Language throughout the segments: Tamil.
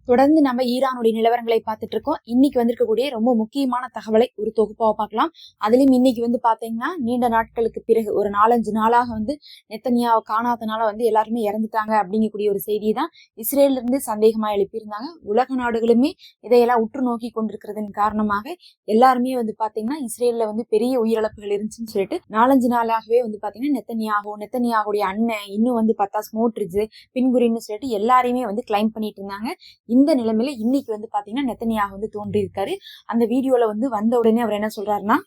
தொடர்ந்து நம்ம ஈரானுடைய நிலவரங்களை பார்த்துட்டு இருக்கோம். இன்னைக்கு வந்திருக்கக்கூடிய ரொம்ப முக்கியமான தகவலை ஒரு தொகுப்பாக பார்க்கலாம். அதுலயும் இன்னைக்கு பாத்தீங்கன்னா நீண்ட நாட்களுக்கு பிறகு ஒரு 4-5 நாளாக நெத்தனியாவை காணாதனால எல்லாருமே இறந்துட்டாங்க அப்படிங்கக்கூடிய ஒரு செய்தி தான் இஸ்ரேல இருந்து சந்தேகமா எழுப்பியிருந்தாங்க. உலக நாடுகளுமே இதையெல்லாம் உற்று நோக்கி கொண்டிருக்கிறதன் காரணமாக எல்லாருமே பாத்தீங்கன்னா இஸ்ரேல்ல பெரிய உயிரிழப்புகள் இருந்துச்சுன்னு சொல்லிட்டு 4-5 நாளாகவே பாத்தீங்கன்னா நெத்தனியாகுடைய அண்ணன் இன்னும் பார்த்தா ஸ்மோட்ரிட்ஜ் பின்குரின்னு சொல்லிட்டு எல்லாரையுமே கிளைம் பண்ணிட்டு இருந்தாங்க. இந்த நிலைமையில இன்னைக்கு பாத்தீங்கன்னா நெத்தனியாகு தோன்றி இருக்காரு. அந்த வீடியோல வந்த உடனே அவர் என்ன சொல்றாருன்னா,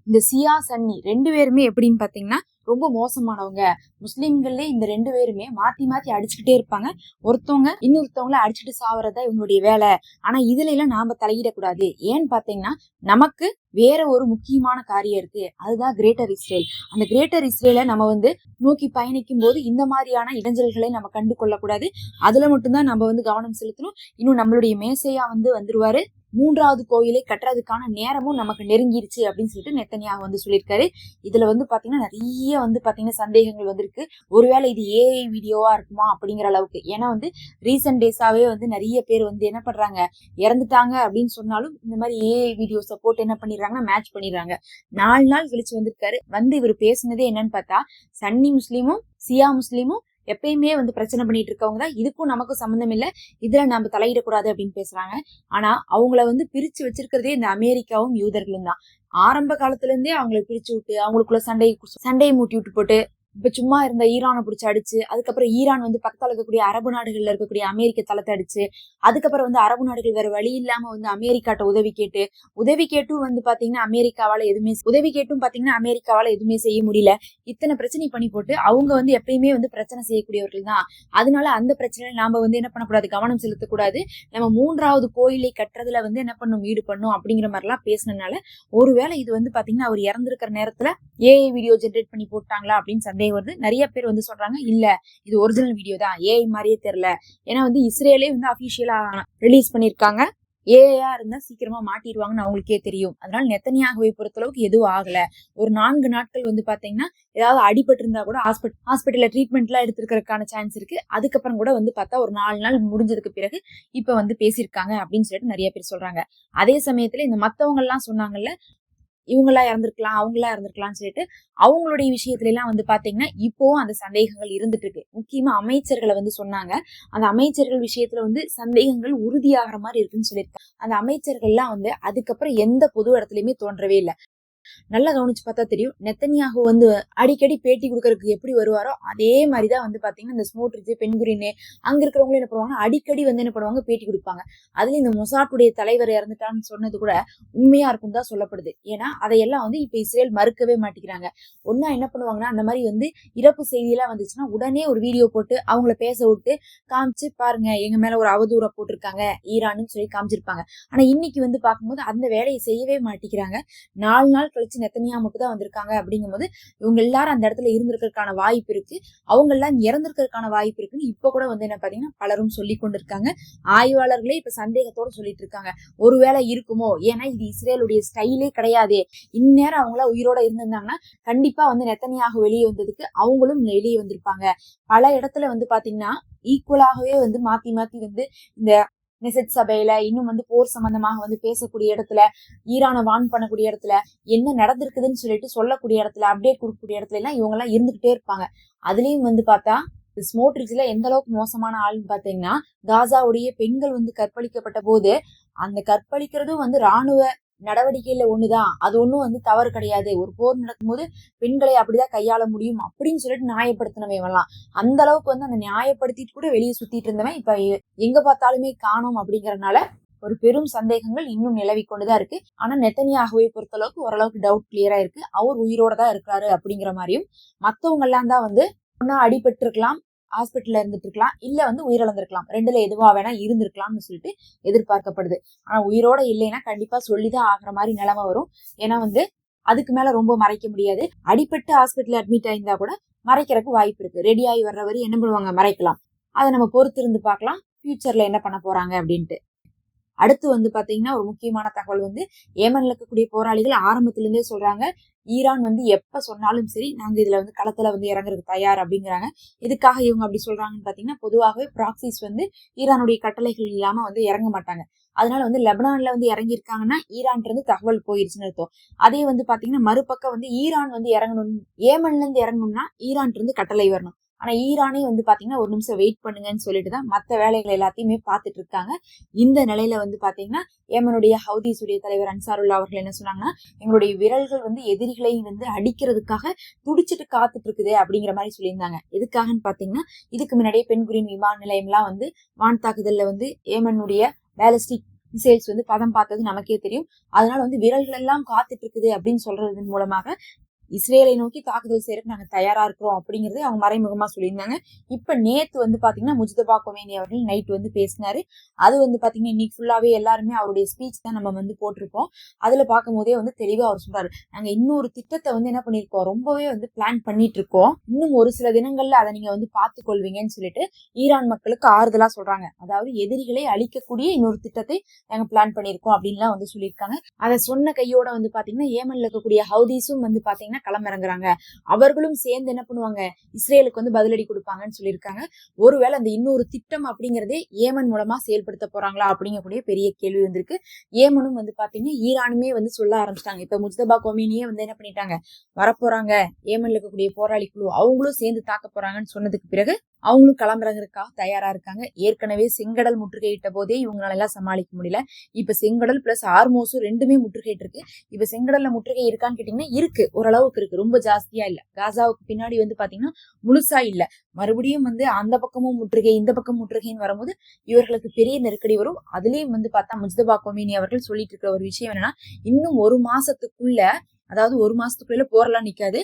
இந்த சியா சன்னி 2 பேருமே எப்படின்னு பாத்தீங்கன்னா ரொம்ப மோசமானவங்க. முஸ்லிம்களே இந்த 2 பேருமே மாத்தி மாத்தி அடிச்சுக்கிட்டே இருப்பாங்க. ஒருத்தவங்க இன்னொருத்தவங்கள அடிச்சுட்டு சாவறதா இவங்களுடைய வேலை. ஆனா இதுல எல்லாம் நாம தலையிடக்கூடாது. ஏன்னு பாத்தீங்கன்னா நமக்கு வேற ஒரு முக்கியமான காரியம் இருக்கு. அதுதான் கிரேட்டர் இஸ்ரேல். அந்த கிரேட்டர் இஸ்ரேலை நம்ம நோக்கி பயணிக்கும் போது இந்த மாதிரியான இடைஞ்சல்களை நம்ம கண்டு கொள்ளக்கூடாது. அதுல மட்டும்தான் நம்ம கவனம் செலுத்தணும். இன்னும் நம்மளுடைய மேசையா வந்துருவாரு. 3வது கோயிலை கட்டுறதுக்கான நேரமும் நமக்கு நெருங்கிருச்சு அப்படின்னு சொல்லிட்டு நெத்தனியாகு சொல்லியிருக்காரு. இதுல பாத்தீங்கன்னா நிறைய பாத்தீங்கன்னா சந்தேகங்கள் வந்திருக்கு. ஒருவேளை இது ஏஐ வீடியோவா இருக்குமா அப்படிங்கிற அளவுக்கு. ஏன்னா ரீசன்ட் டேஸாவே நிறைய பேர் என்ன பண்றாங்க, இறந்துட்டாங்க அப்படின்னு சொன்னாலும் இந்த மாதிரி ஏஐ வீடியோ சப்போர்ட் என்ன பண்ணிடுறாங்கன்னா மேட்ச் பண்ணிடுறாங்க. 4 நாள் கழிச்சு வந்திருக்காரு. இவர் பேசுனதே என்னன்னு பார்த்தா, சன்னி முஸ்லீமும் சியா முஸ்லீமும் எப்பயுமே பிரச்சனை பண்ணிட்டு இருக்கவங்க தான். இதுக்கும் நமக்கும் சம்மந்தம் இல்லை, இதுல நம்ம தலையிடக்கூடாது அப்படின்னு பேசுறாங்க. ஆனா அவங்கள பிரிச்சு வச்சிருக்கிறதே இந்த அமெரிக்காவும் யூதர்களும் தான். ஆரம்ப காலத்துல இருந்தே அவங்களை பிரிச்சு விட்டு அவங்களுக்குள்ள சண்டையை மூட்டி விட்டு போட்டு இப்ப சும்மா இருந்த ஈரானை பிடிச்சி அடிச்சு, அதுக்கப்புறம் ஈரான் பக்கத்தால இருக்கக்கூடிய அரபு நாடுகள்ல இருக்கக்கூடிய அமெரிக்க தளத்தை அடிச்சு, அதுக்கப்புறம் அரபு நாடுகள் வேற வழி இல்லாம அமெரிக்காட்ட உதவி கேட்டும் பாத்தீங்கன்னா அமெரிக்காவால எதுவுமே செய்ய முடியல. இத்தனை பிரச்சனை பண்ணி போட்டு அவங்க எப்பயுமே பிரச்சனை செய்யக்கூடியவர்கள் தான். அதனால அந்த பிரச்சனையில நாம என்ன பண்ணக்கூடாது, கவனம் செலுத்தக்கூடாது. நம்ம 3வது கோயிலை கட்டுறதுல என்ன பண்ணும், ஈடுபடணும் அப்படிங்கிற மாதிரி எல்லாம் பேசினதுனால ஒருவேளை இது பாத்தீங்கன்னா அவர் இறந்திருக்கிற நேரத்துல ஏஐ வீடியோ ஜென்ரேட் பண்ணி போட்டாங்களா அப்படின்னு சந்தேகம் வருது. நிறைய பேர் சொல்றாங்க, இல்ல இது ஒரிஜினல் வீடியோ தான், ஏஐ மாதிரியே தெரியல. ஏன்னா இஸ்ரேலே அபிஷியலா ரிலீஸ் பண்ணிருக்காங்க. ஏஐயா இருந்தா சீக்கிரமா மாட்டிடுவாங்கன்னு அவங்களுக்கே தெரியும். அதனால நெத்தனியாகுவை பொறுத்தளவுக்கு எதுவும் ஆகல. ஒரு 4 நாட்கள் பாத்தீங்கன்னா ஏதாவது அடிபட்டு இருந்தா கூட ஹாஸ்பிட்டல்ல ட்ரீட்மெண்ட் எல்லாம் எடுத்துக்கிறதுக்கான சான்ஸ் இருக்கு. அதுக்கப்புறம் கூட பார்த்தா ஒரு 4 நாள் முடிஞ்சதுக்கு பிறகு இப்ப பேசியிருக்காங்க அப்படின்னு சொல்லிட்டு நிறைய பேர் சொல்றாங்க. அதே சமயத்துல இந்த மத்தவங்க எல்லாம் சொன்னாங்கல்ல, இவங்களா இறந்திருக்கலாம் அவங்களா இறந்திருக்கலாம்னு சொல்லிட்டு அவங்களுடைய விஷயத்துல எல்லாம் பாத்தீங்கன்னா இப்போவும் அந்த சந்தேகங்கள் இருந்துட்டு இருக்கு. முக்கியமா அமைச்சர்களை சொன்னாங்க. அந்த அமைச்சர்கள் விஷயத்துல சந்தேகங்கள் உறுதியாகிற மாதிரி இருக்குன்னு சொல்லியிருக்காங்க. அந்த அமைச்சர்கள் எல்லாம் அதுக்கப்புறம் எந்த பொது இடத்துலயுமே தோன்றவே இல்லை. நல்லா கவனிச்சு பார்த்தா தெரியும், நெத்தனியாகு அடிக்கடி பேட்டி கொடுக்கறதுக்கு எப்படி வருவாரோ அதே மாதிரிதான் பாத்தீங்கன்னா இந்த ஸ்மோட்ரிட்ஜ் பென்குரின்னு அங்க இருக்கிறவங்களும் என்ன பண்ணுவாங்க, அடிக்கடி என்ன பண்ணுவாங்க, பேட்டி கொடுப்பாங்க. அதுல இந்த மொசாட்டுடைய தலைவர் இறந்துட்டான்னு சொன்னது கூட உண்மையா இருக்கும் தான் சொல்லப்படுது. ஏன்னா அதையெல்லாம் இப்ப இஸ்ரேல் மறுக்கவே மாட்டேங்கிறாங்க. ஒன்னா என்ன பண்ணுவாங்கன்னா, அந்த மாதிரி இறப்பு செய்தியெல்லாம் வந்துச்சுன்னா உடனே ஒரு வீடியோ போட்டு அவங்கள பேச விட்டு காமிச்சு, பாருங்க எங்க மேல ஒரு அவதூற போட்டிருக்காங்க ஈரான்னு சொல்லி காமிச்சிருப்பாங்க. ஆனா இன்னைக்கு பார்க்கும்போது அந்த வேலையை செய்யவே மாட்டேங்கிறாங்க. 4 நாள் கழிச்சு நெத்தனியா மட்டும் தான் வந்திருக்காங்க. அப்படிங்கும்போது இவங்க எல்லாரும் அந்த இடத்துல இருந்திருக்கிறதுக்கான வாய்ப்பு இருக்கு, அவங்க எல்லாம் இறந்திருக்கிறதுக்கான வாய்ப்பு இருக்குன்னு இப்ப கூட என்ன பாத்தீங்கன்னா பலரும் சொல்லி கொண்டு இருக்காங்க. ஆய்வாளர்களே இப்ப சந்தேகத்தோட சொல்லிட்டு இருக்காங்க, ஒருவேளை இருக்குமோ. ஏன்னா இது இஸ்ரேலுடைய ஸ்டைலே கிடையாது. இந்நேரம் அவங்கள உயிரோட இருந்திருந்தாங்கன்னா கண்டிப்பா நெத்தனியாகு வெளியே வந்ததுக்கு அவங்களும் வெளியே வந்திருப்பாங்க. பல இடத்துல பாத்தீங்கன்னா ஈக்குவலாகவே மாத்தி மாத்தி இந்த நெசட் சபையில இன்னும் போர் சம்பந்தமாக பேசக்கூடிய இடத்துல, ஈரானை வான் பண்ணக்கூடிய இடத்துல, என்ன நடந்திருக்குதுன்னு சொல்லிட்டு சொல்லக்கூடிய இடத்துல, அப்டேட் கொடுக்கக்கூடிய இடத்துல எல்லாம் இவங்க எல்லாம் இருந்துகிட்டே இருப்பாங்க. அதுலயும் பார்த்தா ஸ்மோட்ரிட்ஜ்ல எந்த அளவுக்கு மோசமான ஆள்னு பாத்தீங்கன்னா, காசாவுடைய பெண்கள் கற்பழிக்கப்பட்ட போது அந்த கற்பழிக்கிறதும் ராணுவ நடவடிக்கையில ஒண்ணுதான், அது ஒண்ணும் தவறு கிடையாது, ஒரு போர் நடக்கும்போது பெண்களை அப்படிதான் கையாள முடியும் அப்படின்னு சொல்லிட்டு நியாயப்படுத்தினவன். அந்த அளவுக்கு அந்த நியாயப்படுத்திட்டு கூட வெளியே சுத்திட்டு இருந்தவன் இப்ப எங்க பார்த்தாலுமே காணோம். அப்படிங்கறதுனால ஒரு பெரும் சந்தேகங்கள் இன்னும் நிலவி கொண்டுதான் இருக்கு. ஆனா நெத்தனியாகுவை பொறுத்தளவுக்கு ஓரளவுக்கு டவுட் கிளியரா இருக்கு. அவர் உயிரோட தான் இருக்கிறாரு அப்படிங்கிற மாதிரியும், மத்தவங்க எல்லாம் தான் ஒன்னா அடிபட்டு இருக்கலாம், ஹாஸ்பிட்டல்ல இருந்துட்டு இருக்கலாம், இல்ல உயிரிழந்திருக்கலாம், 2ல எதுவா வேணா இருந்திருக்கலாம்னு சொல்லிட்டு எதிர்பார்க்கப்படுது. ஆனா உயிரோட இல்லைன்னா கண்டிப்பா சொல்லிதான் ஆகிற மாதிரி நிலைமை வரும். ஏன்னா அதுக்கு மேல ரொம்ப மறைக்க முடியாது. அடிபட்டு ஹாஸ்பிட்டல் அட்மிட் ஆயிருந்தா கூட மறைக்கிறதுக்கு வாய்ப்பு இருக்கு. ரெடி ஆகி வர்ற வரை என்ன பண்ணுவாங்க, மறைக்கலாம். அதை நம்ம பொறுத்து இருந்து பார்க்கலாம் ஃபியூச்சர்ல என்ன பண்ண போறாங்க அப்படின்ட்டு. அடுத்து வந்து பாத்தீங்கன்னா ஒரு முக்கியமான தகவல் வந்து ஏமன்ல இருக்கக்கூடிய போராளிகள் ஆரம்பத்துல இருந்தே சொல்றாங்க, ஈரான் வந்து எப்ப சொன்னாலும் சரி நாங்க இதுல வந்து களத்துல வந்து இறங்குறதுக்கு தயார் அப்படிங்கிறாங்க. எதுக்காக இவங்க அப்படி சொல்றாங்கன்னு பாத்தீங்கன்னா, பொதுவாகவே ப்ராக்சிஸ் வந்து ஈரானுடைய கட்டளைகள் இல்லாம வந்து இறங்க மாட்டாங்க. அதனால வந்து லெபனான்ல வந்து இறங்கியிருக்காங்கன்னா ஈரான்ல இருந்து தகவல் போயிருச்சுன்னு அர்த்தம். அதே வந்து பாத்தீங்கன்னா மறுபக்கம் வந்து ஈரான் வந்து இறங்கணும், ஏமன்ல இருந்து இறங்கணும்னா ஈரான்ல இருந்து கட்டளை வரணும். ஆனா ஈரானே வந்து பாத்தீங்கன்னா ஒரு நிமிஷம் வெயிட் பண்ணுங்கன்னு சொல்லிட்டுதான் மத்த வேலைகள் எல்லாத்தையுமே பார்த்துட்டு இருக்காங்க. இந்த நிலையில வந்து பாத்தீங்கன்னா ஏமனுடைய ஹவுதீஸுடைய தலைவர் அன்சாருல்லா அவர்கள் என்ன சொன்னாங்கன்னா, எங்களுடைய விரல்கள் வந்து எதிரிகளை வந்து அடிக்கிறதுக்காக துடிச்சிட்டு காத்துட்டு இருக்குது அப்படிங்கிற மாதிரி சொல்லியிருந்தாங்க. எதுக்காகன்னு பாத்தீங்கன்னா, இதுக்கு முன்னாடியே பென்குரின் விமான நிலையம்லாம் வந்து வான் தாக்குதல்ல வந்து ஏமனுடைய பேலிஸ்டிக் மிசைல்ஸ் வந்து பதம் பார்த்தது நமக்கே தெரியும். அதனால வந்து விரல்கள் எல்லாம் காத்துட்டு இருக்குது அப்படின்னு சொல்றதன் மூலமாக இஸ்ரேலை நோக்கி தாக்குதல் செய்யறதுக்கு நாங்க தயாரா இருக்கிறோம் அப்படிங்கறது அவங்க மறைமுகமா சொல்லியிருந்தாங்க. இப்ப நேத்து வந்து பாத்தீங்கன்னா முஜ்தபா கொமேனி அவர்கள் நைட் வந்து பேசினாரு. அது வந்து பாத்தீங்கன்னா இன்னைக்கு ஃபுல்லாவே எல்லாருமே அவருடைய ஸ்பீச் தான் நம்ம வந்து போட்டிருப்போம். அதுல பார்க்கும் போதே வந்து தெளிவா அவர் சொல்றாரு, நாங்க இன்னொரு திட்டத்தை வந்து என்ன பண்ணிருக்கோம், ரொம்பவே வந்து பிளான் பண்ணிட்டு இருக்கோம், இன்னும் ஒரு சில தினங்கள்ல அதை நீங்க வந்து பார்த்து கொள்வீங்கன்னு சொல்லிட்டு ஈரான் மக்களுக்கு ஆறுதலா சொல்றாங்க. அதாவது எதிரிகளை அழிக்கக்கூடிய இன்னொரு திட்டத்தை நாங்க பிளான் பண்ணிருக்கோம் அப்படின்லாம் வந்து சொல்லியிருக்காங்க. அதை சொன்ன கையோட வந்து பாத்தீங்கன்னா ஏமன்ல இருக்கக்கூடிய ஹவுதீஸும் வந்து பாத்தீங்கன்னா களமிறங்குறாங்க. அவர்களும் சேர்ந்து என்ன பண்ணுவாங்க, இஸ்ரேலுக்கு வந்து பதிலடி கொடுப்பாங்கன்னு சொல்லியிருக்காங்க. ஒருவேளை அந்த இன்னொரு திட்டம் அப்படிங்கறதே ஏமன் மூலமா செயல்படுத்த போறாங்களா அப்படிங்கக்கூடிய பெரிய கேள்வி வந்திருக்கு. ஏமனும் வந்து பாத்தீங்கன்னா ஈரானுமே வந்து சொல்ல ஆரம்பிச்சிட்டாங்க. இப்ப முஜ்தபா கொமேனியே வந்து என்ன பண்ணிட்டாங்க, வரப்போறாங்க ஏமன்ல இருக்கக்கூடிய போராளி குழு அவங்களும் சேர்ந்து தாக்க போறாங்கன்னு சொன்னதுக்கு பிறகு அவங்களும் கிளம்புறதுக்காக தயாரா இருக்காங்க. ஏற்கனவே செங்கடல் முற்றுகையிட்ட போதே இவங்களால எல்லாம் சமாளிக்க முடியல. இப்ப செங்கடல் பிளஸ் ஆர்மோஸும் ரெண்டுமே முற்றுகையிட்டு இருக்கு. இப்ப செங்கடல்ல முற்றுகை இருக்கான்னு கேட்டீங்கன்னா இருக்கு, ஓரளவுக்கு இருக்கு, ரொம்ப ஜாஸ்தியா இல்ல. காசாவுக்கு பின்னாடி வந்து பாத்தீங்கன்னா முழுசா இல்ல. மறுபடியும் வந்து அந்த பக்கமும் முற்றுகை இந்த பக்கம் முற்றுகைன்னு வரும்போது இவர்களுக்கு பெரிய நெருக்கடி வரும். அதுலயும் வந்து பார்த்தா முஜ்தபா கொமேனி அவர்கள் சொல்லிட்டு இருக்கிற ஒரு விஷயம் என்னன்னா, இன்னும் ஒரு மாசத்துக்குள்ள, அதாவது ஒரு மாசத்துக்குள்ள போரெல்லாம் நிக்காது,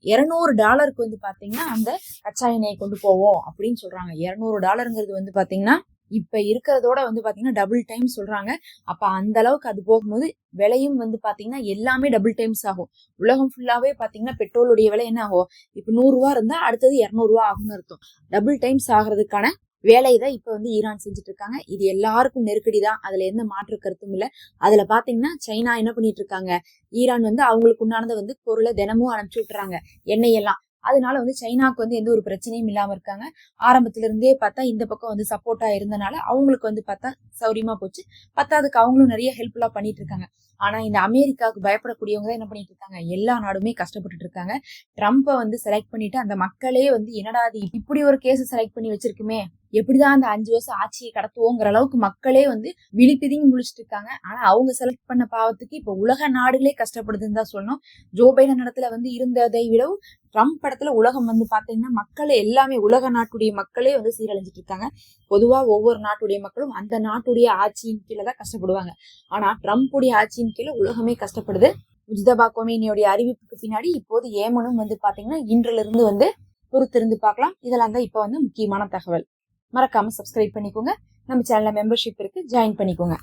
$200 வந்து பாத்தீங்கன்னா அந்த கச்சா எண்ணெயை கொண்டு போவோம் அப்படின்னு சொல்றாங்க. $200 வந்து பாத்தீங்கன்னா இப்ப இருக்கிறதோட வந்து பாத்தீங்கன்னா டபுள் டைம் சொல்றாங்க. அப்ப அந்த அளவுக்கு அது போகும்போது விலையும் வந்து பாத்தீங்கன்னா எல்லாமே டபுள் டைம்ஸ் ஆகும். உலகம் ஃபுல்லாவே பாத்தீங்கன்னா பெட்ரோலுடைய விலை என்ன ஆகும், இப்ப $100 இருந்தா அடுத்தது $200 ஆகும்னு அர்த்தம். டபுள் டைம்ஸ் ஆகிறதுக்கான வேலையை இப்ப வந்து ஈரான் செஞ்சுட்டு இருக்காங்க. இது எல்லாருக்கும் நெருக்கடி தான், அதுல எந்த மாற்று கருத்தும் இல்ல. அதுல பாத்தீங்கன்னா சைனா என்ன பண்ணிட்டு இருக்காங்க, ஈரான் வந்து அவங்களுக்கு உண்டானதை வந்து பொருளை தினமும் அனுப்பிச்சு விட்டுறாங்க, எண்ணெய் எல்லாம். அதனால வந்து சைனாக்கு வந்து எந்த ஒரு பிரச்சனையும் இல்லாம இருக்காங்க. ஆரம்பத்துல இருந்தே பார்த்தா இந்த பக்கம் வந்து சப்போர்ட்டா இருந்தனால அவங்களுக்கு வந்து பார்த்தா சௌரியமா போச்சு. பத்தாவதுக்கு அவங்களும் நிறைய ஹெல்ப்ஃபுல்லா பண்ணிட்டு இருக்காங்க. ஆனா இந்த அமெரிக்காவுக்கு பயப்படக்கூடியவங்க தான் என்ன பண்ணிட்டு இருக்காங்க, எல்லா நாடுமே கஷ்டப்பட்டுட்டு இருக்காங்க. ட்ரம்ப்பை வந்து செலக்ட் பண்ணிட்டு அந்த மக்களே வந்து என்னடா அது இப்படி ஒரு கேஸ் செலக்ட் பண்ணி வச்சிருக்குமே, எப்படிதான் அந்த 5 வருஷம் ஆட்சியை கடத்துவோங்கிற அளவுக்கு மக்களே வந்து விழிப்பிதிங்கி முழிச்சிட்டு இருக்காங்க. ஆனா அவங்க செலக்ட் பண்ண பாவத்துக்கு இப்ப உலக நாடுகளே கஷ்டப்படுதுன்னு தான் சொல்லணும். ஜோ பைடன் இடத்துல வந்து இருந்ததை விடவும் ட்ரம்ப் படத்துல உலகம் வந்து பாத்தீங்கன்னா மக்கள் எல்லாமே, உலக நாட்டுடைய மக்களே வந்து சீரழிஞ்சிட்டு இருக்காங்க. பொதுவா ஒவ்வொரு நாட்டுடைய மக்களும் அந்த நாட்டுடைய ஆட்சியின் கீழே தான் கஷ்டப்படுவாங்க. ஆனா ட்ரம்ப்புடைய ஆட்சியின் கீழே உலகமே கஷ்டப்படுது. முஜ்தபா கொமேனியோடைய அறிவிப்புக்கு பின்னாடி இப்போது ஏமனும் வந்து பாத்தீங்கன்னா இன்றிலிருந்து இருந்து வந்து பொறுத்திருந்து பார்க்கலாம். இதெல்லாம் தான் இப்ப வந்து முக்கியமான தகவல். மறக்காம சப்ஸ்கிரைப் பண்ணிக்கோங்க. நம்ம சேனல்ல மெம்பர்ஷிப் இருக்கு, ஜாயின் பண்ணிக்கோங்க.